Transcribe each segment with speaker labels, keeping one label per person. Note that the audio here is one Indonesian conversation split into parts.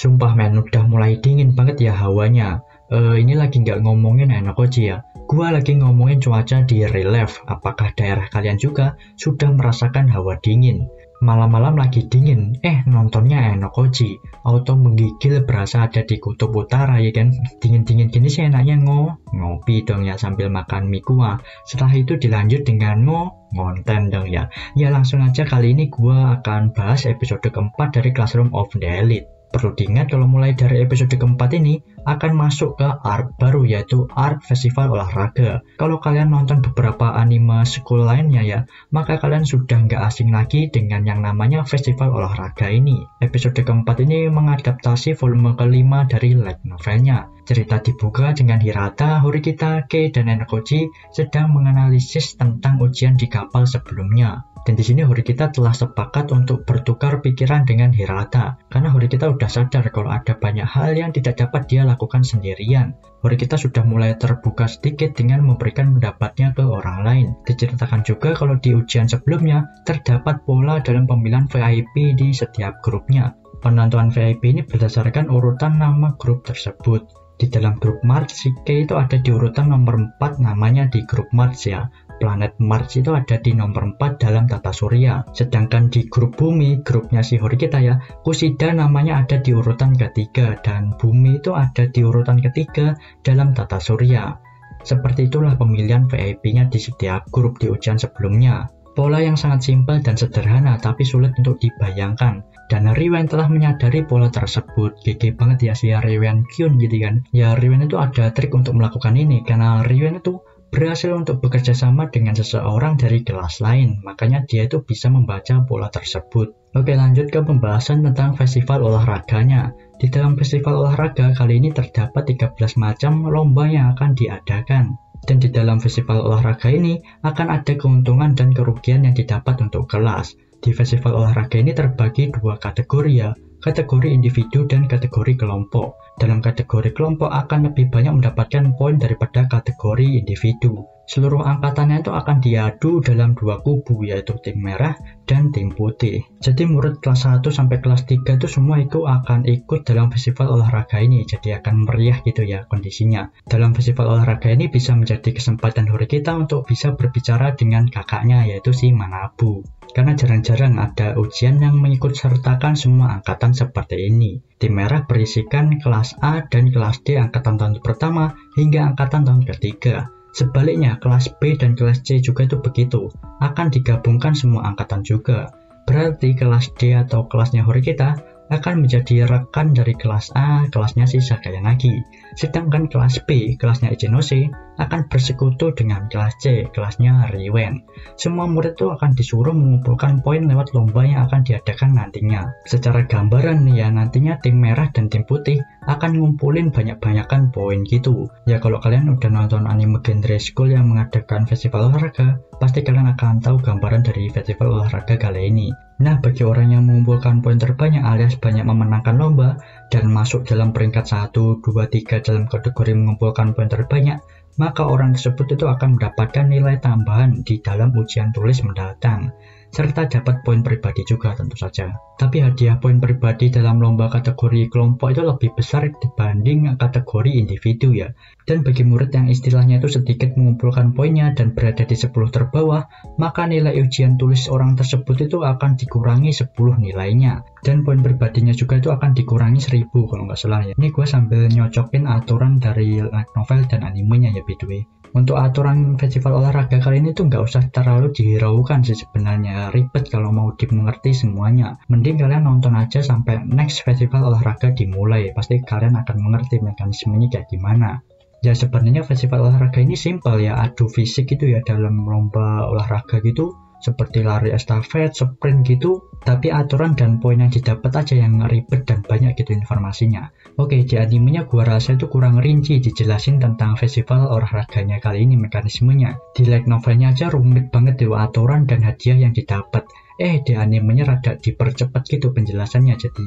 Speaker 1: Sumpah men, udah mulai dingin banget ya hawanya. Ini lagi nggak ngomongin Enokoji ya. Gua lagi ngomongin cuaca di real life. Apakah daerah kalian juga sudah merasakan hawa dingin? Malam-malam lagi dingin, nontonnya Enokoji. Auto menggigil berasa ada di kutub utara ya kan. Dingin-dingin gini sih enaknya ngopi dong ya sambil makan mie kuah. Setelah itu dilanjut dengan ngonten dong ya. Ya langsung aja kali ini gua akan bahas episode keempat dari Classroom of the Elite. Perlu diingat kalau mulai dari episode keempat ini akan masuk ke arc baru yaitu arc festival olahraga. Kalau kalian nonton beberapa anime school lainnya ya, maka kalian sudah nggak asing lagi dengan yang namanya festival olahraga ini. Episode keempat ini mengadaptasi volume kelima dari light novelnya. Cerita dibuka dengan Hirata, Horikita, Kei, dan Enokoji sedang menganalisis tentang ujian di kapal sebelumnya. Dan di sini Horikita telah sepakat untuk bertukar pikiran dengan Hirata, karena Horikita udah sadar kalau ada banyak hal yang tidak dapat dia lakukan sendirian. Horikita sudah mulai terbuka sedikit dengan memberikan pendapatnya ke orang lain. Diceritakan juga kalau di ujian sebelumnya terdapat pola dalam pemilihan VIP di setiap grupnya. Penentuan VIP ini berdasarkan urutan nama grup tersebut. Di dalam grup Mars, si Kei itu ada di urutan nomor 4 namanya di grup Mars ya. Planet Mars itu ada di nomor 4 dalam tata surya. Sedangkan di grup Bumi, grupnya si Horikita ya, Kushida namanya ada di urutan ketiga dan Bumi itu ada di urutan ketiga dalam tata surya. Seperti itulah pemilihan VIP-nya di setiap grup di ujian sebelumnya. Pola yang sangat simpel dan sederhana tapi sulit untuk dibayangkan. Dan Riwen telah menyadari pola tersebut. GG banget ya si Riwen Kyun gitu kan. Ya Riwen itu ada trik untuk melakukan ini karena Riwen itu berhasil untuk bekerja sama dengan seseorang dari kelas lain, makanya dia itu bisa membaca pola tersebut. Oke, lanjut ke pembahasan tentang festival olahraganya. Di dalam festival olahraga kali ini terdapat 13 macam lomba yang akan diadakan. Dan di dalam festival olahraga ini akan ada keuntungan dan kerugian yang didapat untuk kelas. Di festival olahraga ini terbagi dua kategori ya, kategori individu dan kategori kelompok. Dalam kategori kelompok akan lebih banyak mendapatkan poin daripada kategori individu. Seluruh angkatannya itu akan diadu dalam dua kubu yaitu tim merah dan tim putih. Jadi murid kelas 1 sampai kelas 3 itu semua itu akan ikut dalam festival olahraga ini. Jadi akan meriah gitu ya kondisinya. Dalam festival olahraga ini bisa menjadi kesempatan Horikita untuk bisa berbicara dengan kakaknya yaitu si Manabu. Karena jarang-jarang ada ujian yang mengikut sertakan semua angkatan seperti ini. Tim merah berisikan kelas A dan kelas D angkatan tahun pertama hingga angkatan tahun ketiga. Sebaliknya, kelas B dan kelas C juga itu begitu, akan digabungkan semua angkatan juga. Berarti kelas D atau kelasnya Horikita akan menjadi rekan dari kelas A, kelasnya si Sakayanagi. Sedangkan kelas B, kelasnya Ichinose, akan bersekutu dengan kelas C, kelasnya Riwen. Semua murid itu akan disuruh mengumpulkan poin lewat lomba yang akan diadakan nantinya. Secara gambaran nih ya, nantinya tim merah dan tim putih akan ngumpulin banyak-banyakan poin gitu. Ya kalau kalian udah nonton anime genre school yang mengadakan festival olahraga, pasti kalian akan tahu gambaran dari festival olahraga kali ini. Nah, bagi orang yang mengumpulkan poin terbanyak alias banyak memenangkan lomba dan masuk dalam peringkat 1, 2, 3 dalam kategori mengumpulkan poin terbanyak, maka orang tersebut itu akan mendapatkan nilai tambahan di dalam ujian tulis mendatang, serta dapat poin pribadi juga tentu saja. Tapi hadiah poin pribadi dalam lomba kategori kelompok itu lebih besar dibanding kategori individu ya. Dan bagi murid yang istilahnya itu sedikit mengumpulkan poinnya dan berada di 10 terbawah, maka nilai ujian tulis orang tersebut itu akan dikurangi 10 nilainya. Dan poin pribadinya juga itu akan dikurangi 1000 kalau nggak salah ya. Ini gue sambil nyocokin aturan dari light novel dan animenya ya by the way. Untuk aturan festival olahraga kali ini tuh nggak usah terlalu dihiraukan sih sebenarnya, ribet kalau mau dimengerti semuanya. Mending kalian nonton aja sampai next festival olahraga dimulai, pasti kalian akan mengerti mekanismenya kayak gimana. Ya sebenarnya festival olahraga ini simpel ya, adu fisik gitu ya dalam lomba olahraga gitu, seperti lari estafet, sprint gitu, tapi aturan dan poin yang didapat aja yang ribet dan banyak gitu informasinya. Oke, di animenya gua rasa itu kurang rinci dijelasin tentang festival olahraganya kali ini mekanismenya. Di light novelnya aja rumit banget tuh aturan dan hadiah yang didapat. Di animenya rada dipercepat gitu penjelasannya, jadi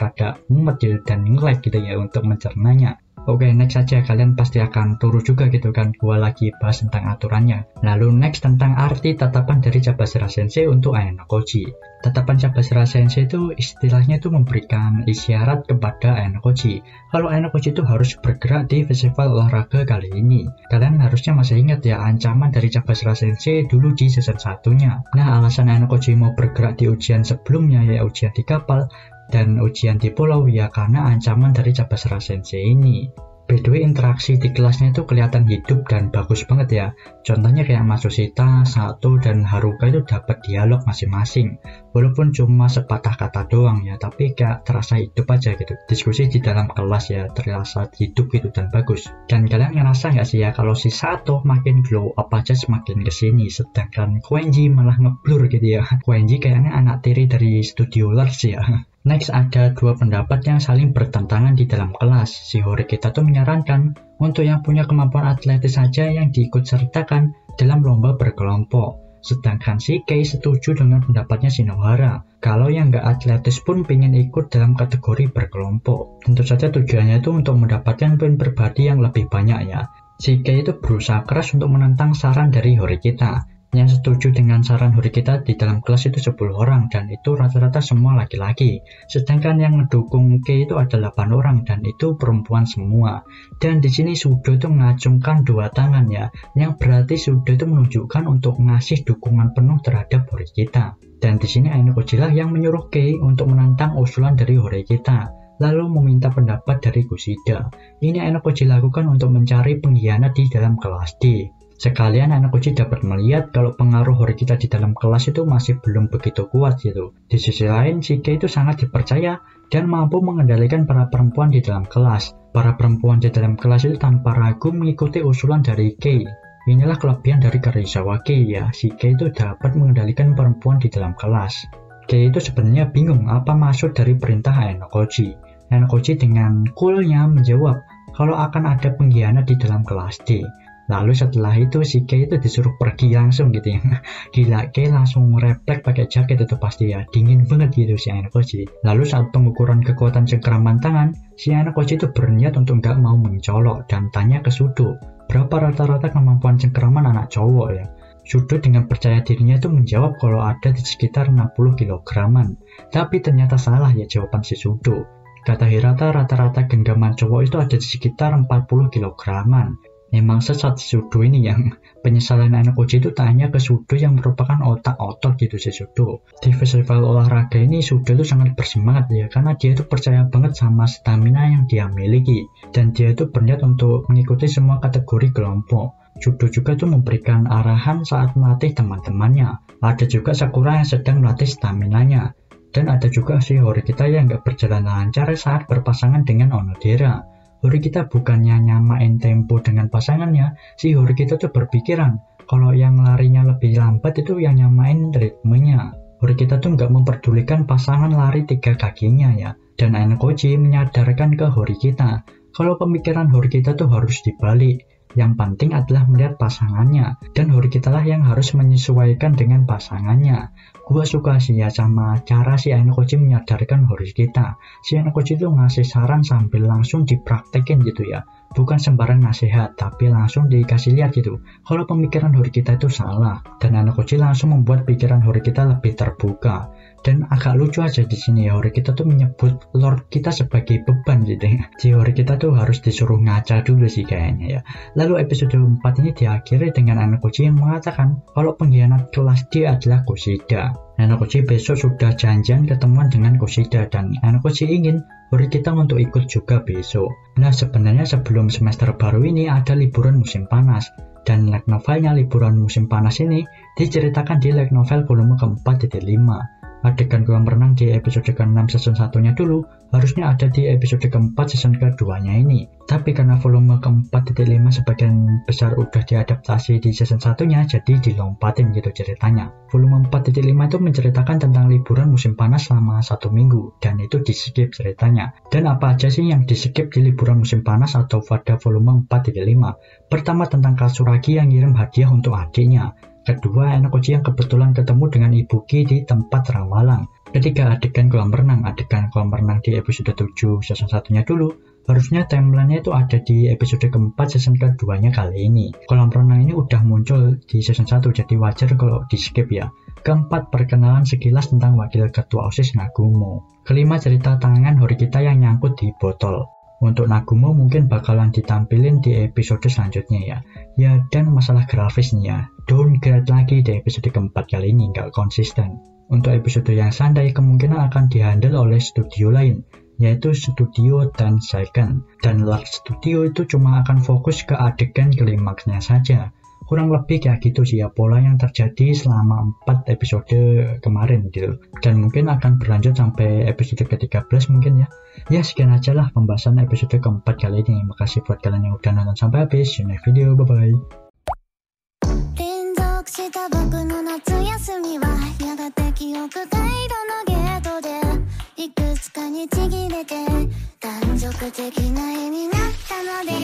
Speaker 1: rada mumet gitu dan nge-lag gitu ya untuk mencernanya. Oke, next saja, kalian pasti akan turu juga gitu kan, gua lagi bahas tentang aturannya. Lalu next tentang arti tatapan dari Cabasera Sensei untuk Ayano-koji. Tatapan Cabasera Sensei itu istilahnya itu memberikan isyarat kepada Ayano-koji kalau Ayano-koji itu harus bergerak di festival olahraga kali ini. Kalian harusnya masih ingat ya ancaman dari Cabasera Sensei dulu di season 1-nya. Nah, alasan Ayano-koji mau bergerak di ujian sebelumnya, ya ujian di kapal dan ujian di pulau, ya karena ancaman dari Cabasera Sensei ini. By the way, interaksi di kelasnya itu kelihatan hidup dan bagus banget ya. Contohnya kayak Matsushita, Sato, dan Haruka itu dapat dialog masing-masing. Walaupun cuma sepatah kata doang ya, tapi kayak terasa hidup aja gitu. Diskusi di dalam kelas ya, terasa hidup gitu dan bagus. Dan kalian ngerasa nggak sih ya, kalau si Sato makin glow up aja semakin kesini, sedangkan Koenji malah ngeblur gitu ya. Koenji kayaknya anak tiri dari Studio Lars ya. Next, ada dua pendapat yang saling bertentangan di dalam kelas. Si Horikita tuh menyarankan untuk yang punya kemampuan atletis saja yang diikut sertakan dalam lomba berkelompok. Sedangkan si Kei setuju dengan pendapatnya Shinohara, kalau yang nggak atletis pun pengen ikut dalam kategori berkelompok. Tentu saja tujuannya itu untuk mendapatkan poin pribadi yang lebih banyak ya. Si Kei itu berusaha keras untuk menentang saran dari Horikita. Yang setuju dengan saran Horikita di dalam kelas itu 10 orang dan itu rata-rata semua laki-laki. Sedangkan yang mendukung Kei itu ada 8 orang dan itu perempuan semua. Dan di sini Sudo itu mengacungkan dua tangan ya, yang berarti Sudo itu menunjukkan untuk ngasih dukungan penuh terhadap Horikita. Dan di sini Ayano-koji lah yang menyuruh Kei untuk menantang usulan dari Horikita, lalu meminta pendapat dari Kushida. Ini Ayano-koji lakukan untuk mencari pengkhianat di dalam kelas D. Sekalian Ayano-koji dapat melihat kalau pengaruh Horikita di dalam kelas itu masih belum begitu kuat gitu. Di sisi lain, si Kei itu sangat dipercaya dan mampu mengendalikan para perempuan di dalam kelas. Para perempuan di dalam kelas itu tanpa ragu mengikuti usulan dari Kei. Inilah kelebihan dari Karizawa Kei ya, si Kei itu dapat mengendalikan perempuan di dalam kelas. Kei itu sebenarnya bingung apa maksud dari perintah Ayano-koji. Ayano-koji dengan coolnya menjawab kalau akan ada pengkhianat di dalam kelas D. Lalu setelah itu si Kei itu disuruh pergi langsung gitu ya. Gila, Kei langsung refleks pakai jaket itu pasti ya. Dingin banget gitu si Ayano-koji. Lalu saat pengukuran kekuatan cengkraman tangan, si Ayano-koji itu berniat untuk nggak mau mencolok dan tanya ke Sudo, berapa rata-rata kemampuan cengkraman anak cowok ya. Sudo dengan percaya dirinya itu menjawab kalau ada di sekitar 60 kilograman. Tapi ternyata salah ya jawaban si Sudo. Kata Hirata rata-rata genggaman cowok itu ada di sekitar 40 kilograman. Memang sesat Sudo ini yang penyesalan Ayano-koji itu tanya ke Sudo yang merupakan otak otot gitu si Sudo. Di festival olahraga ini Sudo itu sangat bersemangat ya karena dia itu percaya banget sama stamina yang dia miliki dan dia itu berniat untuk mengikuti semua kategori kelompok. Sudo juga tuh memberikan arahan saat melatih teman-temannya. Ada juga Sakura yang sedang melatih staminanya dan ada juga si Horikita yang nggak berjalan lancar saat berpasangan dengan Onodera. Horikita bukannya nyamain tempo dengan pasangannya, si Horikita tuh berpikiran kalau yang larinya lebih lambat itu yang nyamain ritmenya. Horikita tuh nggak memperdulikan pasangan lari 3 kakinya ya. Dan Ayano-koji menyadarkan ke Horikita kalau pemikiran Horikita tuh harus dibalik. Yang penting adalah melihat pasangannya, dan Horikita lah yang harus menyesuaikan dengan pasangannya. Gua suka sih ya sama cara si Ayano-koji menyadarkan Horikita. Si Ayano-koji itu ngasih saran sambil langsung dipraktekin gitu ya. Bukan sembarang nasihat, tapi langsung dikasih lihat gitu kalau pemikiran Horikita itu salah. Dan Ayano-koji langsung membuat pikiran Horikita lebih terbuka. Dan agak lucu aja di sini ya, Horikita tuh menyebut Lord kita sebagai beban gitu ya. Si Horikita tuh harus disuruh ngaca dulu sih kayaknya ya. Lalu episode 4 ini diakhiri dengan Ayano-koji yang mengatakan kalau pengkhianat kelas D adalah Kushida. Ayano-koji besok sudah janjian ketemuan dengan Kushida dan Ayano-koji ingin Horikita untuk ikut juga besok. Nah sebenarnya sebelum semester baru ini ada liburan musim panas. Dan light novelnya liburan musim panas ini diceritakan di light novel volume ke-4.5. Adegan kolam renang di episode ke-6 season 1-nya dulu harusnya ada di episode ke-4 season ke-2-nya ini. Tapi karena volume ke-4.5 sebagian besar udah diadaptasi di season 1-nya, jadi dilompatin gitu ceritanya. Volume 4.5 itu menceritakan tentang liburan musim panas selama 1 minggu, dan itu di-skip ceritanya. Dan apa aja sih yang di-skip di liburan musim panas atau pada volume 4.5? Pertama tentang Katsuragi yang ngirim hadiah untuk adiknya. Kedua, Ayano-koji yang kebetulan ketemu dengan Ibuki di tempat ramalan. Ketiga, adegan kolam renang. Adegan kolam renang di episode 7 season 1-nya dulu Harusnya timeline-nya itu ada di episode keempat season keduanya kali ini. Kolam renang ini udah muncul di season 1, jadi wajar kalau di skip ya. Keempat, perkenalan sekilas tentang wakil ketua OSIS Nagumo. Kelima, cerita tangan Horikita yang nyangkut di botol. Untuk Nagumo mungkin bakalan ditampilin di episode selanjutnya ya. Ya, dan masalah grafisnya, downgrade lagi di episode keempat kali ini, nggak konsisten. Untuk episode yang santai kemungkinan akan dihandle oleh studio lain, yaitu Studio Danseiken. Dan Large Studio itu cuma akan fokus ke adegan klimaksnya saja. Kurang lebih kayak gitu sih ya pola yang terjadi selama 4 episode kemarin gitu. Dan mungkin akan berlanjut sampai episode ke-13 mungkin ya. Ya sekian aja lah pembahasan episode keempat kali ini. Makasih buat kalian yang udah nonton sampai habis. See you next video, bye bye. した僕の夏休みはやがて記憶回路のゲートでいくつかにちぎれて断続的な絵になったのです